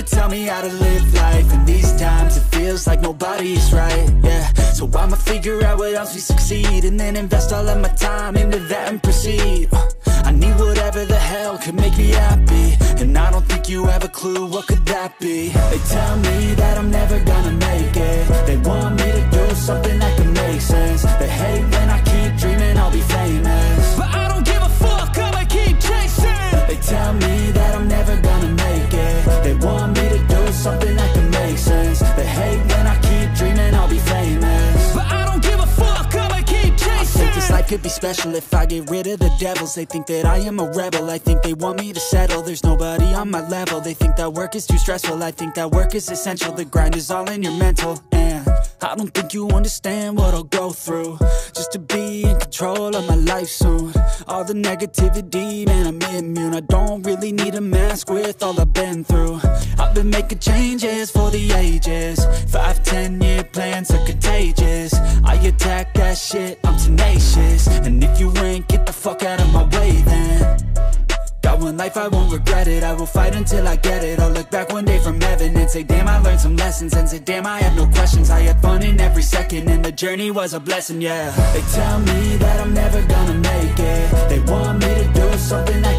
to tell me how to live life? And these times it feels like nobody's right, yeah. So I'ma figure out what else we succeed, and then invest all of my time into that and proceed. I need whatever the hell could make me happy, and I don't think you have a clue what could that be. They tell me that I'm never gonna make it. They want me to do something that can make sense. They hate when I keep dreaming I'll be famous, but I don't give a fuck, I'ma keep chasing. They tell me that I'm never gonna make it. They want me to do something that can make sense. They hate when I keep dreaming I'll be famous, but I don't give a fuck, I'ma keep chasing. I think this life could be special if I get rid of the devils. They think that I am a rebel, I think they want me to settle. There's nobody on my level. They think that work is too stressful, I think that work is essential. The grind is all in your mental, and I don't think you understand what I'll go through just to be in control of my life soon. All the negativity, man, I'm immune. I don't really need a mask with all I've been through. I've been making changes for the ages. 5-10 year plans are contagious. I attack that shit, I'm tenacious. And if you ain't, get the fuck out of my way then. Got one life, I won't regret it. I will fight until I get it. I'll look back one day from heaven and say, damn, I learned some lessons. And say, damn, I have no questions. I had fun in every second, and the journey was a blessing, yeah. They tell me that I'm never gonna make it. They want me to do something that